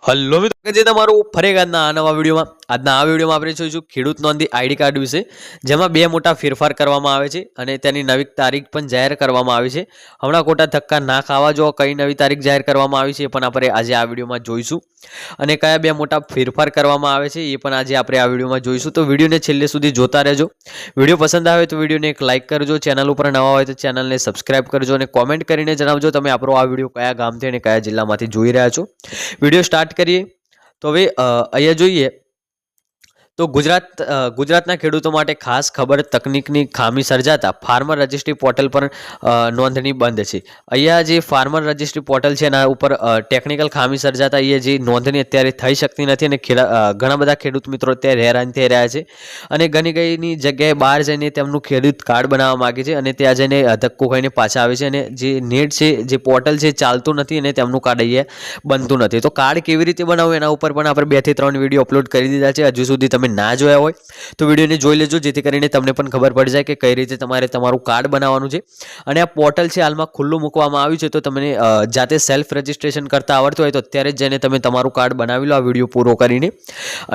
Hello મિત્રો, જે તમારું ફરી આજના આ નવા વિડીયોમાં આપણે જોઈશું ખેડૂત નોંધી આઈડી કાર્ડ વિશે, જેમાં બે મોટા ફેરફાર કરવામાં આવે છે અને તેની નવી તારીખ પણ જાહેર કરવામાં આવી છે। હમણાં ખોટા ધક્કા ના ખાવા જો કઈ નવી તારીખ જાહેર કરવામાં આવી છે એ પણ આપણે આજે આ વિડીયોમાં જોઈશું અને કયા બે મોટા ફેરફાર કરવામાં આવે છે એ પણ આજે આપણે આ વિડીયોમાં જોઈશું। તો વિડીયોને છેલ્લે સુધી જોતા રહેજો। વિડીયો પસંદ આવે તો વિડીયોને એક લાઇક કરજો, ચેનલ ઉપર નવા હોય તો ચેનલને સબસ્ક્રાઇબ કરજો અને કોમેન્ટ કરીને જણાવજો તમે આપણો આ વિડીયો કયા ગામથી અને કયા જિલ્લામાંથી જોઈ રહ્યા છો। વિડીયો સ્ટાર્ટ કરીએ તો હવે અહીંયા જોઈએ તો ગુજરાતના ખેડૂતો માટે ખાસ ખબર, તકનિકની ખામી સર્જાતા ફાર્મર રજિસ્ટ્રી પોર્ટલ પર નોંધણી બંધ છે। અહીંયા જે ફાર્મર રજિસ્ટ્રી પોર્ટલ છે એના ઉપર ટેકનિકલ ખામી સર્જાતા અહીંયા જે નોંધણી અત્યારે થઈ શકતી નથી અને ઘણા બધા ખેડૂત મિત્રો અત્યારે હેરાન થઈ રહ્યા છે અને ઘણી જગ્યાએ બહાર જઈને તેમનું ખેડૂત કાર્ડ બનાવવા માગે છે અને ત્યાં જઈને ધક્કો ખાઈને પાછા આવે છે અને જે નેટ છે, જે પોર્ટલ છે ચાલતું નથી અને તેમનું કાર્ડ અહીંયા બનતું નથી। તો કાર્ડ કેવી રીતે બનાવવું એના ઉપર પણ આપણે 2 થી 3 વિડીયો અપલોડ કરી દીધા છે। હજુ સુધી તમે ના જોયા હોય તો વિડીયોને જોઈ લેજો, જેથી કરીને તમને પણ ખબર પડી જાય કે કઈ રીતે તમારે તમારું કાર્ડ બનાવવાનું છે। અને આ પોર્ટલ છે હાલમાં ખુલ્લું મૂકવામાં આવ્યું છે, તો તમને જાતે સેલ્ફ રજિસ્ટ્રેશન કરતા આવડતું હોય તો અત્યારે જ જઈને તમે તમારું કાર્ડ બનાવી લો આ વિડીયો પૂરો કરીને।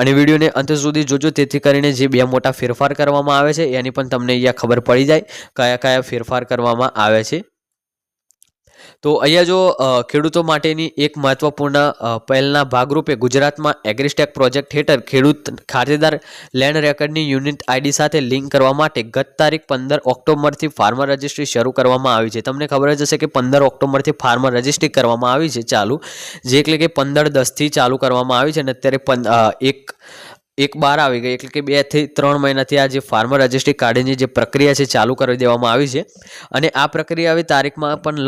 અને વિડીયોને અંત સુધી જોજો, તેથી કરીને જે બે મોટા ફેરફાર કરવામાં આવે છે એની પણ તમને અહીંયા ખબર પડી જાય કયા ફેરફાર કરવામાં આવે છે। તો અહીંયા જો ખેડૂતો માટેની એક મહત્વપૂર્ણ પહેલના ભાગરૂપે ગુજરાતમાં એગ્રીસ્ટેક પ્રોજેક્ટ હેઠળ ખેડૂત ખાતેદાર લેન્ડ રેકર્ડની યુનિટ આઈડી સાથે લિંક કરવા માટે ગત તારીખ 15 ઓક્ટોબરથી ફાર્મર રજિસ્ટ્રી શરૂ કરવામાં આવી છે। તમને ખબર જ હશે કે 15 ઓક્ટોબરથી ફાર્મર રજિસ્ટ્રી કરવામાં આવી છે ચાલુ, જે એટલે કે 15/10થી ચાલુ કરવામાં આવી છે અને અત્યારે 1/12 આવી ગઈ, એટલે કે 2 થી 3 મહિનાથી આ જે ફાર્મર રજિસ્ટ્રી કાર્ડની જે પ્રક્રિયા છે ચાલુ કરી દેવામાં આવી છે અને આ પ્રક્રિયા હવે તારીખમાં પણ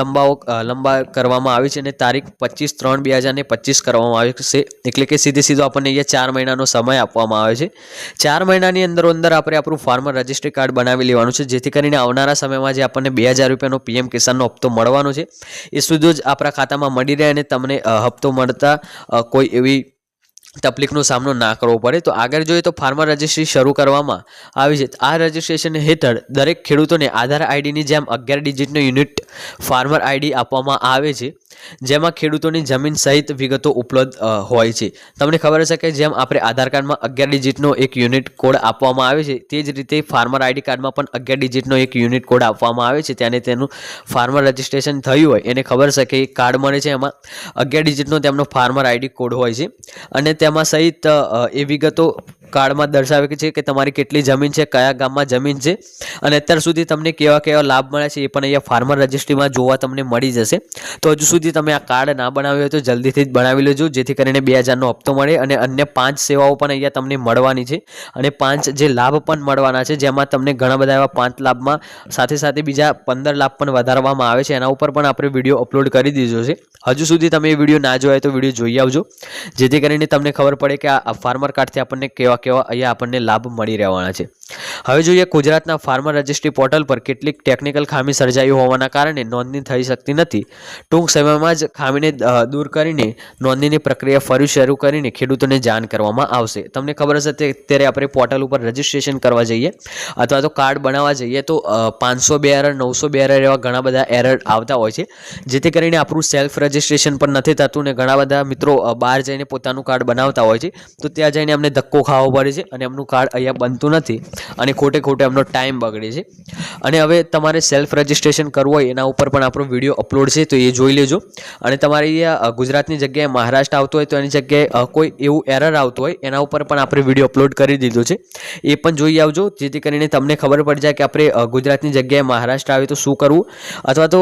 લંબા કરવામાં આવી છે અને તારીખ 25/3/2025 કરવામાં આવી છે, એટલે કે સીધો આપણને અહીંયા 4 મહિનાનો સમય આપવામાં આવે છે। 4 મહિનાની અંદર આપણે આપણું ફાર્મર રજિસ્ટ્રી કાર્ડ બનાવી લેવાનું છે, જેથી કરીને આવનારા સમયમાં જે આપણને 2000 રૂપિયાનો PM કિસાનનો હપ્તો મળવાનો છે એ સીધો જ આપણા ખાતામાં મળી રહે અને તમને હપ્તો મળતા કોઈ એવી તકલીફનો સામનો ના કરવો પડે। તો આગળ જોઈએ તો ફાર્મર રજિસ્ટ્રી શરૂ કરવામાં આવી છે। આ રજિસ્ટ્રેશન હેઠળ દરેક ખેડૂતોને આધાર આઈડીની જેમ 11 ડિજિટનો યુનિટ ફાર્મર આઈડી આપવામાં આવે છે, જેમાં ખેડૂતોની જમીન સહિત વિગતો ઉપલબ્ધ હોય છે। તમને ખબર હશે કે જેમ આપણે આધાર કાર્ડમાં 11 ડિજિટનો એક યુનિટ કોડ આપવામાં આવે છે, તે જ રીતે ફાર્મર આઈડી કાર્ડમાં પણ 11 ડિજિટનો એક યુનિટ કોડ આપવામાં આવે છે। તેને તેનું ફાર્મર રજિસ્ટ્રેશન થયું હોય એને ખબર છે કે કાર્ડ મળે છે, એમાં 11 ડિજિટનો તેમનો ફાર્મર આઈડી કોડ હોય છે અને તેમાં સહિત એ વિગતો કાર્ડમાં દર્શાવે છે કે તમારી કેટલી જમીન છે, કયા ગામમાં જમીન છે અને અત્યાર સુધી તમને કેવા લાભ મળ્યા છે એ પણ અહીંયા ફાર્મર રજિસ્ટ્રીમાં જોવા તમને મળી જશે। તો હજુ સુધી તમે આ કાર્ડ ના બનાવ્યું હોય તો જલ્દીથી જ બનાવી લેજો, જેથી કરીને 2000નો હપ્તો મળે અને અન્ય 5 સેવાઓ પણ અહીંયા તમને મળવાની છે અને 5 જે લાભ પણ મળવાના છે, જેમાં તમને ઘણા બધા એવા 5 લાભમાં સાથે બીજા 15 લાભ પણ વધારવામાં આવે છે। એના ઉપર પણ આપણે વિડીયો અપલોડ કરી દીધો છે। હજુ સુધી તમે એ વિડીયો ના જોયા તો વિડીયો જોઈ આવજો, જેથી કરીને તમને ખબર પડે કે આ ફાર્મર કાર્ડથી આપણને કેવા અહીંયા આપણને લાભ મળી રહેવાના છે। હવે જોઈએ ગુજરાતના ફાર્મર રજિસ્ટ્રી પોર્ટલ પર કેટલીક ટેકનિકલ ખામી સર્જાઈ હોવાના કારણે નોંધણી થઈ શકતી નથી। ટૂંક સમયમાં જ ખામીને દૂર કરીને નોંધણીની પ્રક્રિયા ફરી શરૂ કરીને ખેડૂતોને જાણ કરવામાં આવશે। તમને ખબર હશે અત્યારે આપણે પોર્ટલ ઉપર રજિસ્ટ્રેશન કરવા જઈએ અથવા તો કાર્ડ બનાવવા જઈએ તો 502 એરર, 902 એરર એવા ઘણા બધા એરર આવતા હોય છે, જેથી કરીને આપણું સેલ્ફ રજિસ્ટ્રેશન પણ નથી થતું ને ઘણા બધા મિત્રો બહાર જઈને પોતાનું કાર્ડ બનાવતા હોય છે, તો ત્યાં જઈને અમને ધક્કો ખાવો પડે છે અને એમનું કાર્ડ અહીંયા બનતું નથી અને ખોટે એમનો ટાઈમ બગડે છે। અને હવે તમારે સેલ્ફ રજિસ્ટ્રેશન કરવું હોય એના ઉપર પણ આપણો વિડીયો અપલોડ છે, તો એ જોઈ લેજો। અને તમારે અહીંયા ગુજરાતની જગ્યાએ મહારાષ્ટ્ર આવતું હોય તો એની જગ્યાએ કોઈ એવું એરર આવતું હોય એના ઉપર પણ આપણે વિડીયો અપલોડ કરી દીધો છે, એ પણ જોઈ આવજો, જેથી કરીને તમને ખબર પડી જાય કે આપણે ગુજરાતની જગ્યાએ મહારાષ્ટ્ર આવે તો શું કરવું, અથવા તો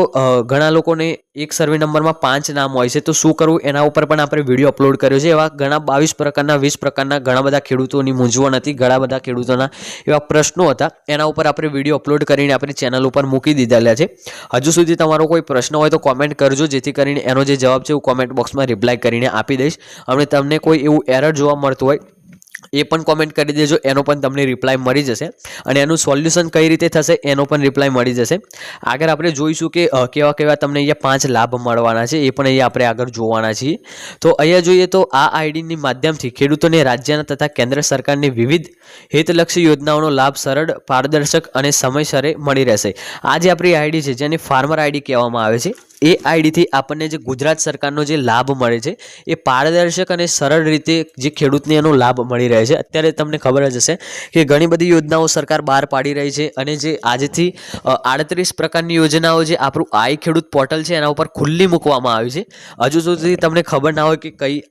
ઘણા લોકોને એક સર્વે નંબરમાં 5 નામ હોય છે તો શું કરવું, એના ઉપર પણ આપણે વિડીયો અપલોડ કર્યો છે। એવા ઘણા 22 પ્રકારના 20 પ્રકારના ઘણા બધા ખેડૂતોની મૂંઝવણ હતી, ઘણા બધા ખેડૂતોના એવા પ્રશ્નો હતા, એના ઉપર આપણે વિડીયો અપલોડ કરીને આપણી ચેનલ ઉપર મૂકી દીધેલા છે। હજુ સુધી તમારો કોઈ પ્રશ્ન હોય તો કોમેન્ટ કરજો, જેથી કરીને એનો જે જવાબ છે હું કોમેન્ટ બોક્સમાં રિપ્લાય કરીને આપી દઈશ। અને તમને કોઈ એવું એરર જોવા મળતું હોય એ પણ કોમેન્ટ કરી દેજો, એનો પણ તમને રિપ્લાય મળી જશે અને એનું સોલ્યુશન કઈ રીતે થશે એનો પણ રિપ્લાય મળી જશે। આગળ આપણે જોઈશું કે કેવા તમને અહીંયા 5 લાભ મળવાના છે, એ પણ અહીંયા આપણે આગળ જોવાના છીએ। તો અહીંયા જોઈએ તો આ આઈડીની માધ્યમથી ખેડૂતોને રાજ્યના તથા કેન્દ્ર સરકારની વિવિધ હિતલક્ષી યોજનાઓનો લાભ સરળ, પારદર્શક અને સમયસરે મળી રહેશે। આ જે આપણી આઈડી છે જેને ફાર્મર આઈડી કહેવામાં આવે છે, એ આઈડીથી આપણને જે ગુજરાત સરકારનો જે લાભ મળે છે એ પારદર્શક અને સરળ રીતે જે ખેડૂતને એનો લાભ મળી રહે છે. અત્યારે તમને ખબર જ હશે કે ઘણી બધી યોજનાઓ સરકાર બહાર પાડી રહી છે અને જે આજથી 38 પ્રકારની યોજનાઓ જે આપણું આઈ ખેડૂત પોર્ટલ છે એના ઉપર ખુલ્લી મૂકવામાં આવી છે. હજુ સુધી તમને ખબર ના હોય કે કઈ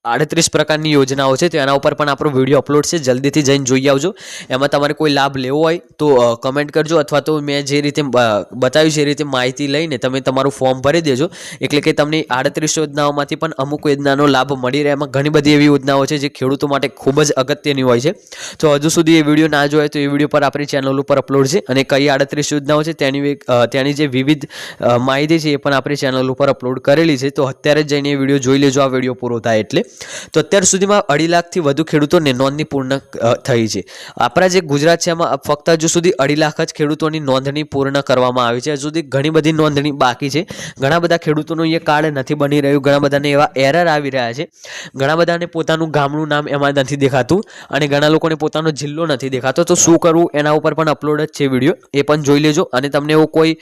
38 પ્રકારની યોજનાઓ છે તો એના ઉપર પણ આપણો વિડીયો અપલોડ છે, જલ્દીથી જઈને જોઈ આવજો. એમાં તમારે કોઈ લાભ લેવો હોય તો કમેન્ટ કરજો, અથવા તો મેં જે રીતે બતાવ્યું છે એ રીતે માહિતી લઈને તમે તમારું ફોર્મ ભરી દેજો. એટલે કે તમને 38 યોજનાઓમાંથી પણ અમુક યોજનાનો લાભ મળી રહે. એમાં ઘણી બધી એવી યોજનાઓ છે જે ખેડૂતો માટે ખૂબ જ અગત્યની હોય છે. તો હજુ સુધી એ વિડીયો ના જોયો તો એ વિડીયો પર આપણી ચેનલ ઉપર અપલોડ છે, અને કઈ 38 યોજનાઓ છે તેની જે વિવિધ માહિતી છે એ પણ આપણી ચેનલ ઉપર અપલોડ કરેલી છે. તો અત્યારે જ જઈને એ વિડીયો જોઈ લેજો આ વિડીયો પૂરો થાય એટલે. તો અત્યાર સુધીમાં 2.5 લાખથી વધુ ખેડૂતોને નોંધણી પૂર્ણ થઈ છે. આપણા જે ગુજરાત છે એમાં ફક્ત હજુ સુધી 2.5 લાખ જ ખેડૂતોની નોંધણી પૂર્ણ કરવામાં આવી છે. હજુ સુધી ઘણી બધી નોંધણી બાકી છે. ઘણા બધા ખેડૂતોનું એ કાર્ડ નથી બની રહ્યું, ઘણા બધાને એવા એરર આવી રહ્યા છે, ઘણા બધાને પોતાનું ગામનું નામ એમાં નથી દેખાતું, અને ઘણા લોકોને પોતાનો જિલ્લો નથી દેખાતો. તો શું કરવું એના ઉપર પણ અપલોડ જ છે વિડીયો, એ પણ જોઈ લેજો. અને તમને એવો કોઈ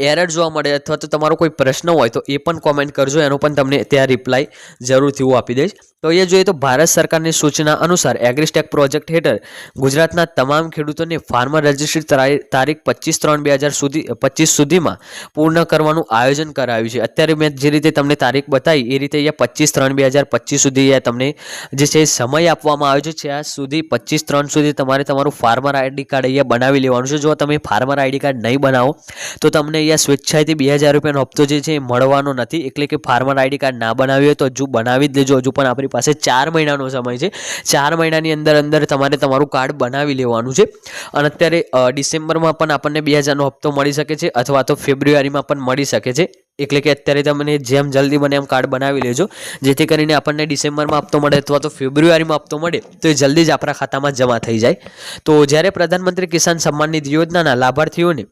એરર જોવા મળે અથવા તો તમારો કોઈ પ્રશ્ન હોય તો એ પણ કોમેન્ટ કરજો, એનો પણ તમને ત્યાં રિપ્લાય જરૂરથી હું આપી દઈશ. તો એ જોઈએ તો ભારત સરકારની સૂચના અનુસાર એગ્રીસ્ટેક પ્રોજેક્ટ હેઠળ ગુજરાતના તમામ ખેડૂતોને ફાર્મર રજિસ્ટ્રી તારીખ 25/3/2025 સુધીમાં પૂર્ણ કરવાનું આયોજન કરાયું છે. અત્યારે મેં જે રીતે તમને તારીખ બતાવી એ રીતે અહીંયા 25/3/2025 સુધી તમને જે છે સમય આપવામાં આવ્યો છે. ત્યાં સુધી 25/3 સુધી તમારે તમારું ફાર્મર આઈડી કાર્ડ અહીંયા બનાવી લેવાનું છે. જો તમે ફાર્મર આઈડી કાર્ડ નહીં બનાવો તો તમને અહીંયા સ્વેચ્છાએથી 2000 રૂપિયાનો હપ્તો જે છે એ મળવાનો નથી. એટલે કે ફાર્મર આઈડી કાર્ડ ના બનાવ્યું હોય તો હજુ બનાવી જ લેજો. હજુ પણ આપણી પાસે 4 મહિનાનો સમય છે. 4 મહિનાની અંદર તમારે તમારું કાર્ડ બનાવી લેવાનું છે. અને અત્યારે ડિસેમ્બરમાં પણ આપણને 2000નો હપ્તો મળી શકે છે, અથવા તો ફેબ્રુઆરીમાં પણ મળી શકે છે. એટલે કે અત્યારે તમને જેમ જલ્દી બને એમ કાર્ડ બનાવી લેજો, જેથી કરીને આપણને ડિસેમ્બરમાં હપ્તો મળે અથવા તો ફેબ્રુઆરીમાં હપ્તો મળે તો એ જલ્દી જ આપણા ખાતામાં જમા થઈ જાય. તો જ્યારે પ્રધાનમંત્રી કિસાન સન્માન નિધિ યોજનાના લાભાર્થીઓને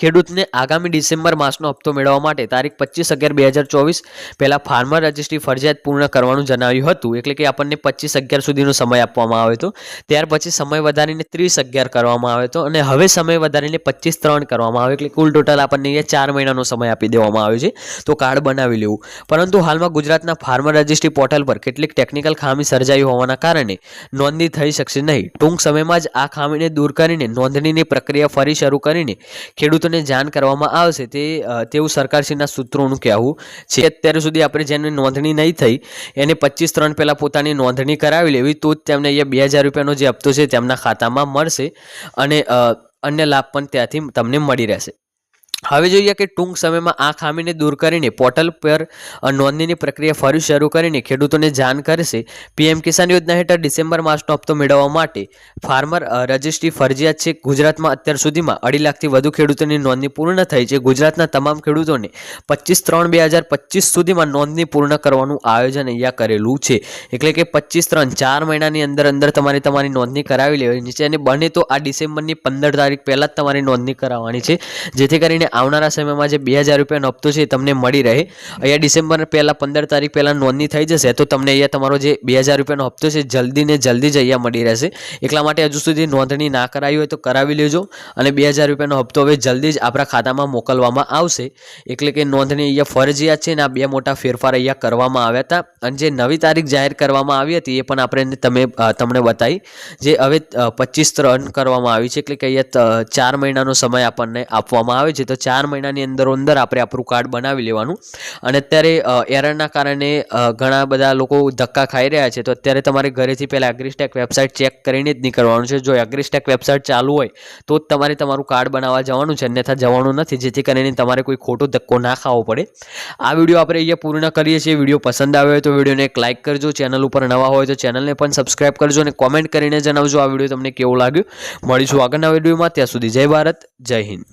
ખેડૂતને આગામી ડિસેમ્બર માસનો હપ્તો મેળવવા માટે તારીખ 25/11/2024 પહેલાં ફાર્મર રજિસ્ટ્રી ફરજિયાત પૂર્ણ કરવાનું જણાવ્યું હતું. એટલે કે આપણને 25/11 સુધીનો સમય આપવામાં આવ્યો હતો. ત્યાર પછી સમય વધારીને 30/11 કરવામાં આવ્યો હતો, અને હવે સમય વધારીને 25/3 કરવામાં આવ્યો. એટલે કુલ ટોટલ આપણને અહીંયા 4 મહિનાનો સમય આપી દેવામાં આવ્યો છે. તો કાર્ડ બનાવી લેવું. પરંતુ હાલમાં ગુજરાતના ફાર્મર રજિસ્ટ્રી પોર્ટલ પર કેટલીક ટેકનિકલ ખામી સર્જાઈ હોવાના કારણે નોંધણી થઈ શકશે નહીં. ટૂંક સમયમાં જ આ ખામીને દૂર કરીને નોંધણીની પ્રક્રિયા ફરી શરૂ કરીને ખેડૂતોને જાણ કરવામાં આવશે, તેવું સરકારશ્રીના સૂત્રોનું કહેવું છે. અત્યાર સુધી આપણે જેને નોંધણી નહીં થઈ એને 25/3 પહેલાં પોતાની નોંધણી કરાવી લેવી, તો જ તેમને અહીંયા 2000 રૂપિયાનો જે હપ્તો છે તેમના ખાતામાં મળશે, અને અન્ય લાભ પણ ત્યાંથી તમને મળી રહેશે. હવે જોઈએ કે ટૂંક સમયમાં આ ખામીને દૂર કરીને પોર્ટલ પર નોંધણીની પ્રક્રિયા ફરી શરૂ કરીને ખેડૂતોને જાણ કરશે. પીએમ કિસાન યોજના હેઠળ ડિસેમ્બર માસનો હપ્તો મેળવવા માટે ફાર્મર રજિસ્ટ્રી ફરજિયાત છે. ગુજરાતમાં અત્યાર સુધીમાં 2.5 લાખથી વધુ ખેડૂતોની નોંધણી પૂર્ણ થઈ છે. ગુજરાતના તમામ ખેડૂતોને 25/3/2025 સુધીમાં નોંધણી પૂર્ણ કરવાનું આયોજન અહીંયા કરેલું છે. એટલે કે 25/3 4 મહિનાની અંદર તમારે તમારી નોંધણી કરાવી લેવાની છે, અને બને તો આ ડિસેમ્બરની 15 તારીખ પહેલાં જ તમારી નોંધણી કરાવવાની છે, જેથી કરીને આવનારા સમયમાં જે 2000 રૂપિયાનો હપ્તો છે તમને મળી રહે. અહીંયા ડિસેમ્બર પહેલાં 15 તારીખ પહેલાં નોંધણી થઈ જશે તો તમને અહીંયા તમારો જે 2000 રૂપિયાનો હપ્તો છે જલ્દી ને જલ્દી જ અહીંયા મળી રહેશે. એટલા માટે હજુ સુધી નોંધણી ના કરાવી હોય તો કરાવી લેજો, અને 2000 રૂપિયાનો હપ્તો હવે જલ્દી જ આપણા ખાતામાં મોકલવામાં આવશે. એટલે કે નોંધણી અહીંયા ફરજિયાત છે, ને આ 2 મોટા ફેરફાર અહીંયા કરવામાં આવ્યા હતા. અને જે નવી તારીખ જાહેર કરવામાં આવી હતી એ પણ આપણે તમને બતાવી, જે હવે 25/3 કરવામાં આવી છે. એટલે કે અહીંયા 4 મહિનાનો સમય આપણને આપવામાં આવે છે. તો 4 મહિનાની અંદર આપણે આપણું કાર્ડ બનાવી લેવાનું. અને અત્યારે એરરના કારણે ઘણા બધા લોકો ધક્કા ખાઈ રહ્યા છે. તો અત્યારે તમારે ઘરેથી પહેલાં એગ્રીસ્ટેક વેબસાઇટ ચેક કરીને જ નીકળવાનું છે. જો એગ્રીસ્ટેક વેબસાઇટ ચાલુ હોય તો જ તમારે તમારું કાર્ડ બનાવવા જવાનું છે, અન્યથા જવાનું નથી, જેથી કરીને તમારે કોઈ ખોટો ધક્કો ના ખાવો પડે. આ વિડીયો આપણે અહીંયા પૂર્ણ કરીએ છીએ. વિડીયો પસંદ આવ્યો હોય તો વિડીયોને એક લાઇક કરજો. ચેનલ ઉપર નવા હોય તો ચેનલને પણ સબસ્ક્રાઇબ કરજો, અને કોમેન્ટ કરીને જણાવજો આ વિડીયો તમને કેવો લાગ્યો. મળીશું આગળના વિડીયોમાં. ત્યાં સુધી જય ભારત, જય હિન્દ.